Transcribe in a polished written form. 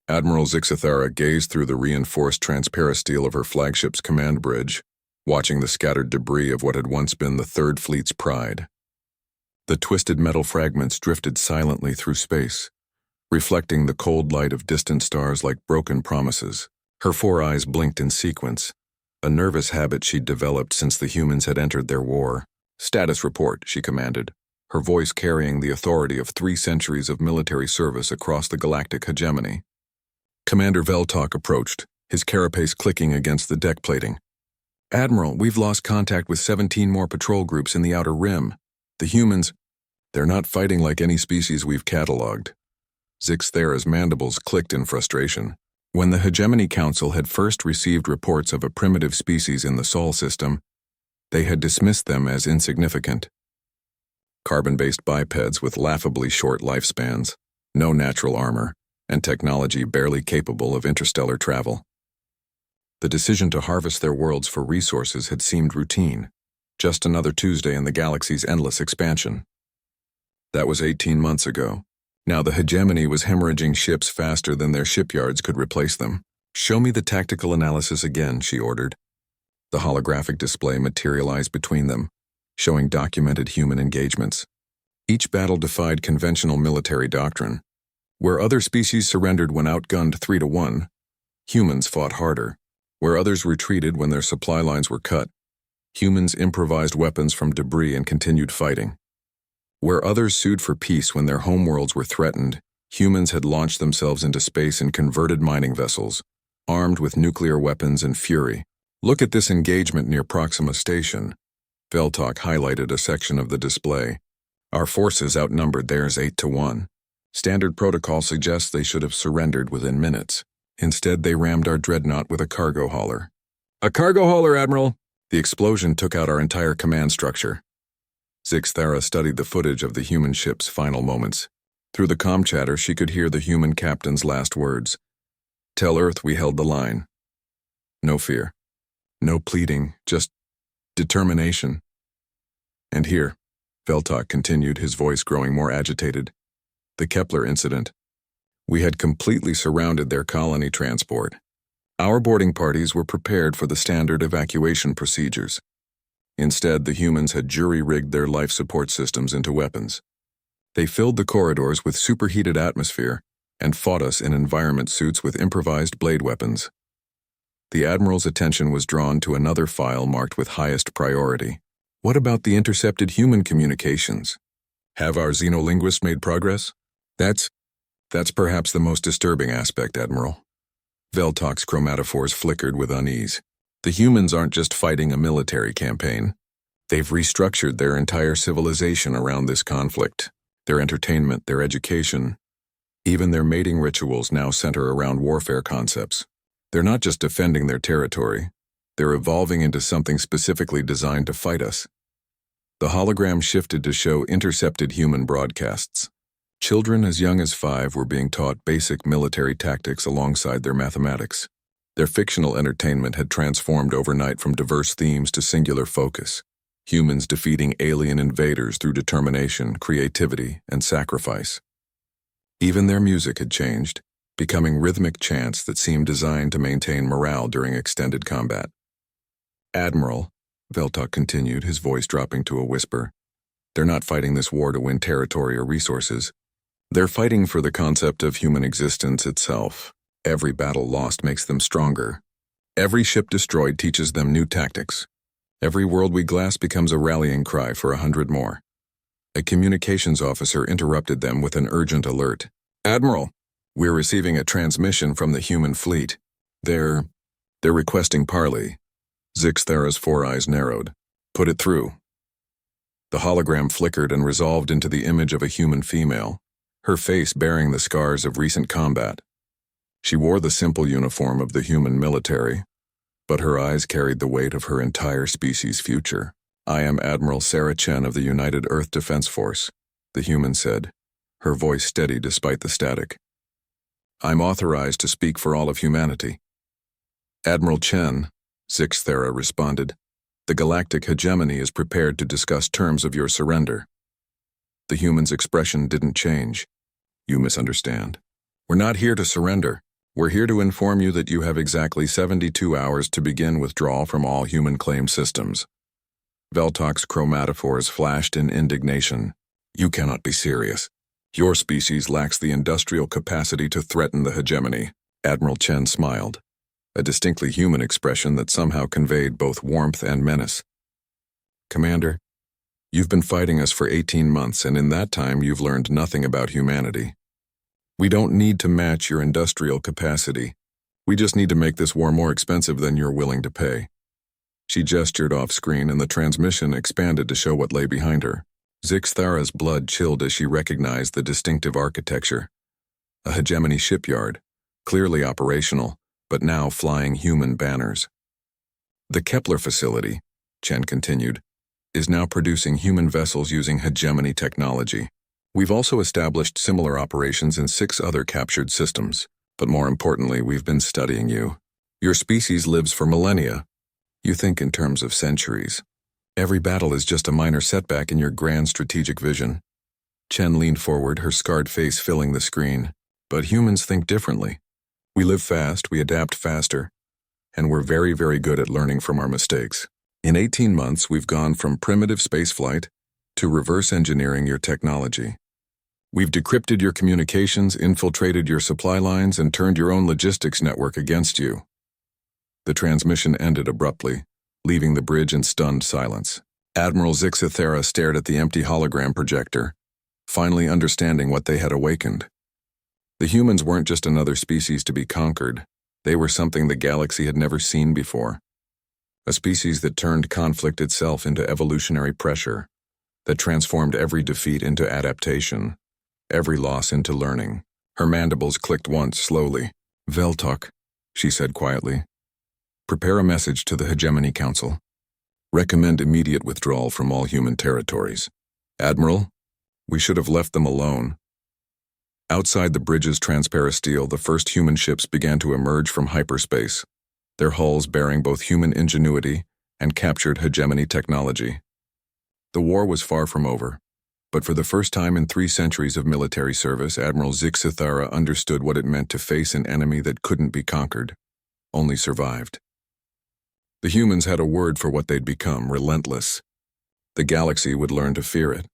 Admiral Zixathara gazed through the reinforced transparent steel of her flagship's command bridge, watching the scattered debris of what had once been the Third Fleet's pride. The twisted metal fragments drifted silently through space, reflecting the cold light of distant stars like broken promises. Her four eyes blinked in sequence, a nervous habit she'd developed since the humans had entered their war. "Status report," she commanded, her voice carrying the authority of 3 centuries of military service across the galactic hegemony. Commander Veltok approached, his carapace clicking against the deck plating. "Admiral, we've lost contact with 17 more patrol groups in the Outer Rim. The humans, they're not fighting like any species we've catalogued." Zixthara's mandibles clicked in frustration. When the Hegemony Council had first received reports of a primitive species in the Sol system, they had dismissed them as insignificant. Carbon-based bipeds with laughably short lifespans, no natural armor, and technology barely capable of interstellar travel. The decision to harvest their worlds for resources had seemed routine, just another Tuesday in the galaxy's endless expansion. That was 18 months ago. Now the hegemony was hemorrhaging ships faster than their shipyards could replace them. "Show me the tactical analysis again," she ordered. The holographic display materialized between them, showing documented human engagements. Each battle defied conventional military doctrine. Where other species surrendered when outgunned 3-1, humans fought harder. Where others retreated when their supply lines were cut, humans improvised weapons from debris and continued fighting. Where others sued for peace when their homeworlds were threatened, humans had launched themselves into space in converted mining vessels, armed with nuclear weapons and fury. "Look at this engagement near Proxima Station." Veltok highlighted a section of the display. "Our forces outnumbered theirs 8-1. Standard protocol suggests they should have surrendered within minutes. Instead, they rammed our dreadnought with a cargo hauler." "A cargo hauler, Admiral!" The explosion took out our entire command structure. Zixthara studied the footage of the human ship's final moments. Through the comm chatter, she could hear the human captain's last words. "Tell Earth we held the line." No fear. No pleading, just determination. "And here," Veltok continued, his voice growing more agitated, "the Kepler incident. We had completely surrounded their colony transport. Our boarding parties were prepared for the standard evacuation procedures. Instead, the humans had jury-rigged their life support systems into weapons. They filled the corridors with superheated atmosphere and fought us in environment suits with improvised blade weapons. The Admiral's attention was drawn to another file marked with highest priority. "What about the intercepted human communications? Have our xenolinguists made progress?" That's perhaps the most disturbing aspect, Admiral." Veltok's chromatophores flickered with unease. "The humans aren't just fighting a military campaign. They've restructured their entire civilization around this conflict. Their entertainment, their education, even their mating rituals now center around warfare concepts. They're not just defending their territory, they're evolving into something specifically designed to fight us." The hologram shifted to show intercepted human broadcasts. Children as young as 5 were being taught basic military tactics alongside their mathematics. Their fictional entertainment had transformed overnight from diverse themes to singular focus. Humans defeating alien invaders through determination, creativity, and sacrifice. Even their music had changed, becoming rhythmic chants that seemed designed to maintain morale during extended combat. "Admiral," Veltok continued, his voice dropping to a whisper, "they're not fighting this war to win territory or resources. They're fighting for the concept of human existence itself. Every battle lost makes them stronger. Every ship destroyed teaches them new tactics. Every world we glass becomes a rallying cry for 100 more." A communications officer interrupted them with an urgent alert. "Admiral, we're receiving a transmission from the human fleet. They're requesting parley." Zixthara's 4 eyes narrowed. "Put it through." The hologram flickered and resolved into the image of a human female, her face bearing the scars of recent combat. She wore the simple uniform of the human military, but her eyes carried the weight of her entire species' future. "I am Admiral Sarah Chen of the United Earth Defense Force," the human said, her voice steady despite the static. "I'm authorized to speak for all of humanity." "Admiral Chen," Zixthara responded, "the galactic hegemony is prepared to discuss terms of your surrender." The human's expression didn't change. "You misunderstand. We're not here to surrender. We're here to inform you that you have exactly 72 hours to begin withdrawal from all human claimed systems. Veltok's chromatophores flashed in indignation. You cannot be serious. Your species lacks the industrial capacity to threaten the hegemony. Admiral Chen smiled, a distinctly human expression that somehow conveyed both warmth and menace. Commander, you've been fighting us for 18 months, and in that time you've learned nothing about humanity. We don't need to match your industrial capacity. We just need to make this war more expensive than you're willing to pay. She gestured off-screen, and the transmission expanded to show what lay behind her. Zixthara's blood chilled as she recognized the distinctive architecture. A hegemony shipyard, clearly operational, but now flying human banners. The Kepler facility, Chen continued, is now producing human vessels using hegemony technology. We've also established similar operations in 6 other captured systems, but more importantly, we've been studying you. Your species lives for millennia. You think in terms of centuries. Every battle is just a minor setback in your grand strategic vision. Chen leaned forward, her scarred face filling the screen. But humans think differently. We live fast, we adapt faster, and we're very, very good at learning from our mistakes. In 18 months, we've gone from primitive spaceflight to reverse engineering your technology. We've decrypted your communications, infiltrated your supply lines, and turned your own logistics network against you. The transmission ended abruptly, leaving the bridge in stunned silence. Admiral Zixthara stared at the empty hologram projector, finally understanding what they had awakened. The humans weren't just another species to be conquered. They were something the galaxy had never seen before. A species that turned conflict itself into evolutionary pressure, that transformed every defeat into adaptation, every loss into learning. Her mandibles clicked once, slowly. Veltok, she said quietly. Prepare a message to the Hegemony Council. Recommend immediate withdrawal from all human territories. Admiral, we should have left them alone. Outside the bridge's transparent steel, the first human ships began to emerge from hyperspace, their hulls bearing both human ingenuity and captured hegemony technology. The war was far from over, but for the first time in 3 centuries of military service, Admiral Zixthara understood what it meant to face an enemy that couldn't be conquered, only survived. The humans had a word for what they'd become: relentless. The galaxy would learn to fear it.